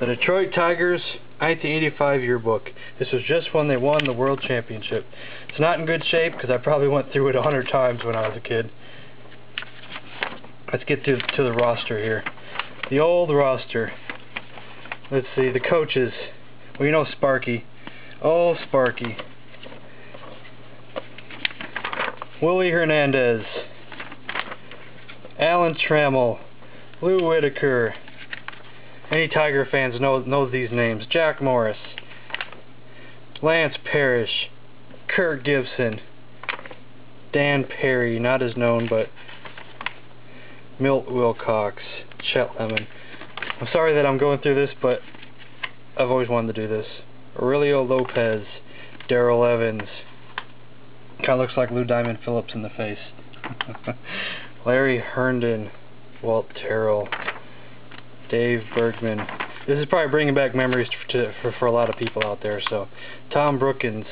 The Detroit Tigers 1985 yearbook. This was just when they won the World Championship. It's not in good shape because I probably went through it 100 times when I was a kid. Let's get to the roster here. The old roster. Let's see, the coaches. Well, you know Sparky. Oh, Sparky. Willie Hernandez. Alan Trammell. Lou Whitaker. Any Tiger fans know these names. Jack Morris. Lance Parrish. Kurt Gibson. Dan Perry, not as known, but Milt Wilcox. Chet Lemon. I'm sorry that I'm going through this, but I've always wanted to do this. Aurelio Lopez. Darrell Evans. Kind of looks like Lou Diamond Phillips in the face. Larry Herndon. Walt Terrell. Dave Bergman. This is probably bringing back memories for a lot of people out there. So, Tom Brookins.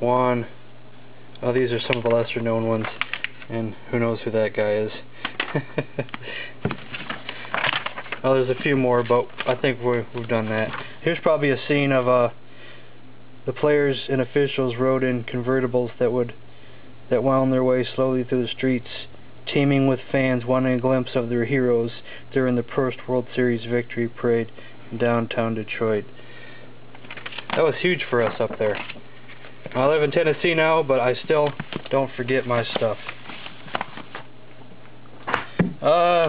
Juan. Oh, these are some of the lesser known ones. And who knows who that guy is. Oh, there's a few more, but I think we've done that. Here's probably a scene of the players and officials rode in convertibles that wound their way slowly through the streets, teeming with fans wanting a glimpse of their heroes during the first World Series victory parade in downtown Detroit. That was huge for us up there. I live in Tennessee now, but I still don't forget my stuff.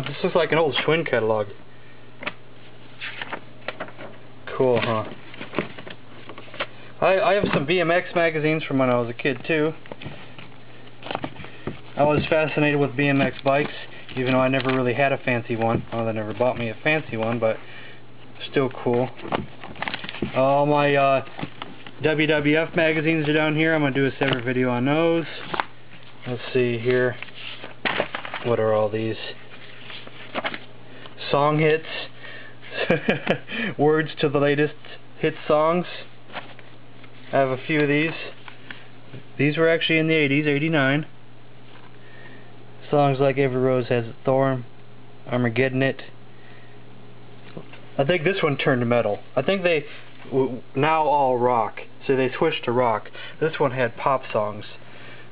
This looks like an old Schwinn catalog. Cool, huh? I have some BMX magazines from when I was a kid, too. I was fascinated with BMX bikes, even though I never really had a fancy one. Well, they never bought me a fancy one, but still cool. All my WWF magazines are down here. I'm going to do a separate video on those. Let's see here. What are all these? Song hits. Words to the latest hit songs. I have a few of these. These were actually in the 80s, 89. Songs like Every Rose Has a Thorn, Armageddon It. I think this one turned metal. I think they now all rock, so they switched to rock. This one had pop songs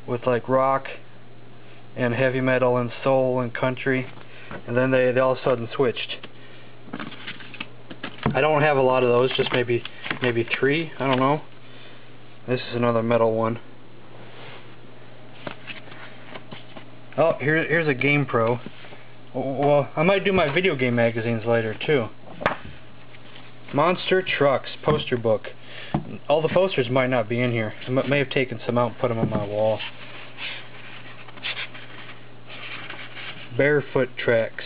with like rock and heavy metal and soul and country, and then they all of a sudden switched. I don't have a lot of those, just maybe 3, I don't know. This is another metal one. Oh, here's a Game Pro. Well, I might do my video game magazines later too. Monster Trucks poster book. All the posters might not be in here. I may have taken some out and put them on my wall. Barefoot Tracks.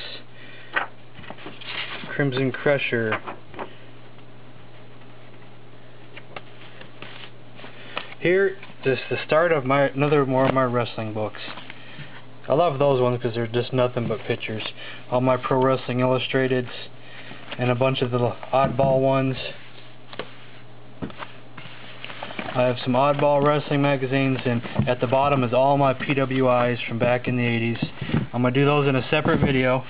Crimson Crusher. Here is the start of another more of my wrestling books. I love those ones because they're just nothing but pictures. All my Pro Wrestling Illustrateds and a bunch of little oddball ones. I have some oddball wrestling magazines, and at the bottom is all my PWIs from back in the 80s. I'm going to do those in a separate video.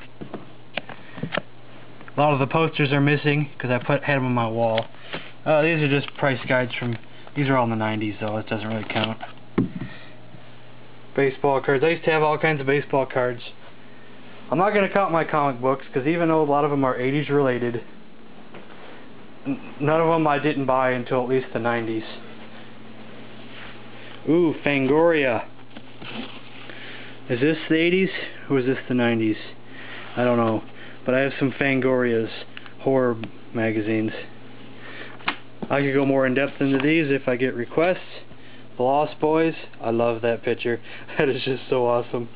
A lot of the posters are missing because I had them on my wall. These are just price guides from... These are all in the 90s, though. It doesn't really count. Baseball cards. I used to have all kinds of baseball cards. I'm not going to count my comic books because even though a lot of them are 80s related, none of them I didn't buy until at least the 90s. Ooh, Fangoria. Is this the 80s or is this the 90s? I don't know. But I have some Fangorias, horror magazines. I could go more in depth into these if I get requests. The Lost Boys, I love that picture. That is just so awesome.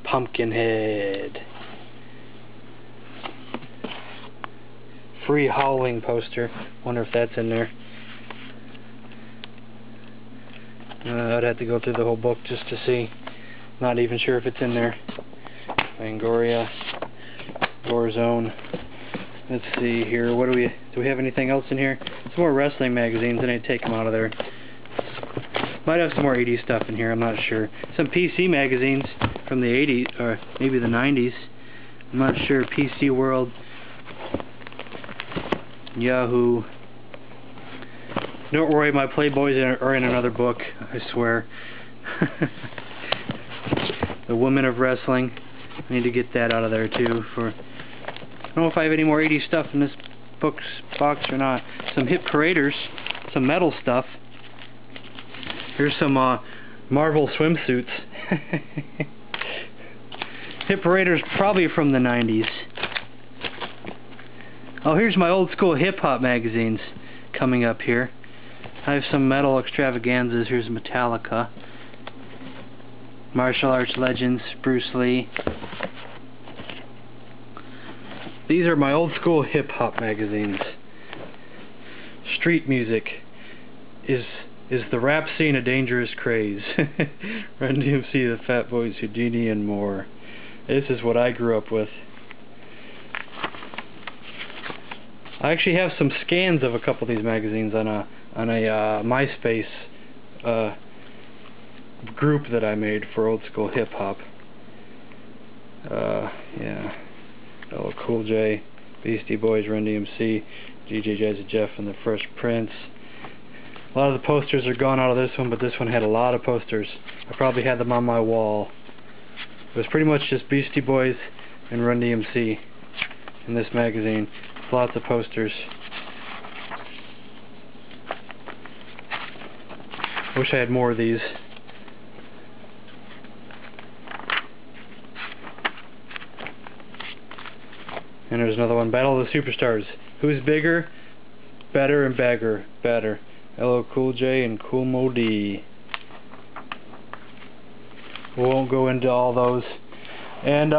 Pumpkinhead. Free Howling poster. Wonder if that's in there. I'd have to go through the whole book just to see. Not even sure if it's in there. Fangoria. Warzone. Let's see here. What do we have anything else in here? Some more wrestling magazines. I need to take them out of there. Might have some more 80s stuff in here. I'm not sure. Some PC magazines. from the 80s, or maybe the 90s. I'm not sure. PC World, Yahoo. Don't worry, my Playboys are in another book, I swear. The Women of Wrestling. I need to get that out of there too. I don't know if I have any more 80s stuff in this box or not. Some hit paraders, some metal stuff. Here's some Marvel swimsuits. Hit paraders probably from the 90s. Oh, here's my old school hip hop magazines coming up here. I have some metal extravaganzas. Here's Metallica, Martial Arts Legends, Bruce Lee. These are my old school hip hop magazines. Street music. Is the rap scene a dangerous craze? Run DMC, the Fat Boys, Houdini, and more. This is what I grew up with. I actually have some scans of a couple of these magazines on a MySpace group that I made for old school hip hop. Yeah. LL Cool J, Beastie Boys, Run DMC, DJ Jazzy Jeff, and the Fresh Prince. A lot of the posters are gone out of this one, but this one had a lot of posters. I probably had them on my wall. It was pretty much just Beastie Boys and Run DMC in this magazine. Lots of posters. Wish I had more of these. And there's another one, Battle of the Superstars. Who's bigger, better, and bagger? Better. LL Cool J and Cool Mo D. We won't go into all those. And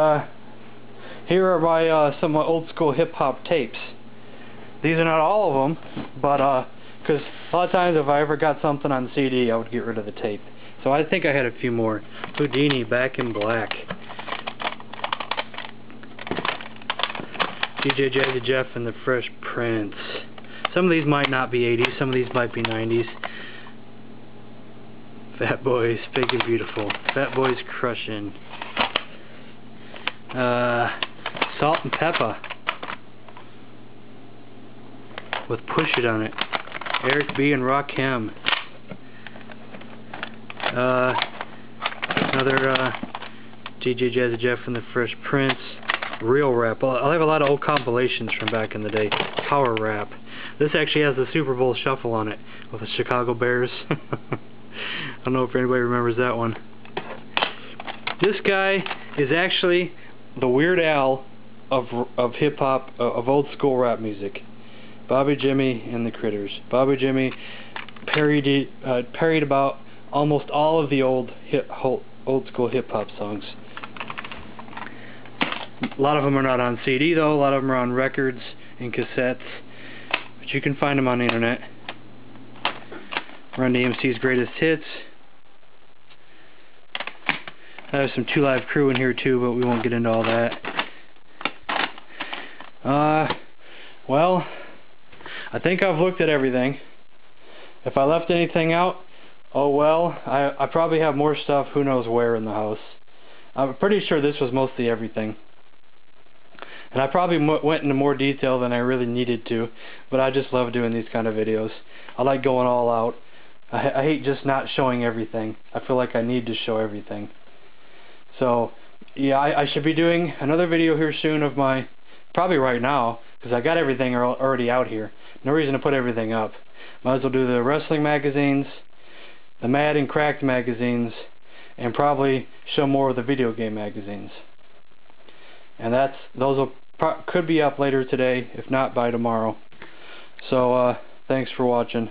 here are my some old school hip hop tapes. These are not all of them, but because a lot of times if I ever got something on CD, I would get rid of the tape. So I think I had a few more. Houdini, Back in Black. DJ Jazzy Jeff and the Fresh Prince. Some of these might not be 80s, some of these might be 90s. Fat Boys, Big and Beautiful. Fat Boys Crushin'. Salt and Pepper with Push It on it. Eric B and Rakim. Another DJ Jazzy Jeff and the Fresh Prince. Real rap. I have a lot of old compilations from back in the day. Power rap. This actually has the Super Bowl Shuffle on it with the Chicago Bears. I don't know if anybody remembers that one. This guy is actually the Weird Al of hip hop, of old school rap music. Bobby Jimmy and the Critters. Bobby Jimmy parodied about almost all of the old school hip hop songs. A lot of them are not on CD though. A lot of them are on records and cassettes, but you can find them on the internet. Run DMC's Greatest Hits. I have some 2 Live Crew in here too, but we won't get into all that. Well, I think I've looked at everything. If I left anything out, oh well. I probably have more stuff who knows where in the house. I'm pretty sure this was mostly everything. And I probably went into more detail than I really needed to, but I just love doing these kind of videos. I like going all out. I hate just not showing everything. I feel like I need to show everything. So, yeah, I should be doing another video here soon of my, probably right now, because I got everything already out here. No reason to put everything up. Might as well do the wrestling magazines, the Mad and Cracked magazines, and probably show more of the video game magazines. And those could be up later today, if not by tomorrow. So, thanks for watching.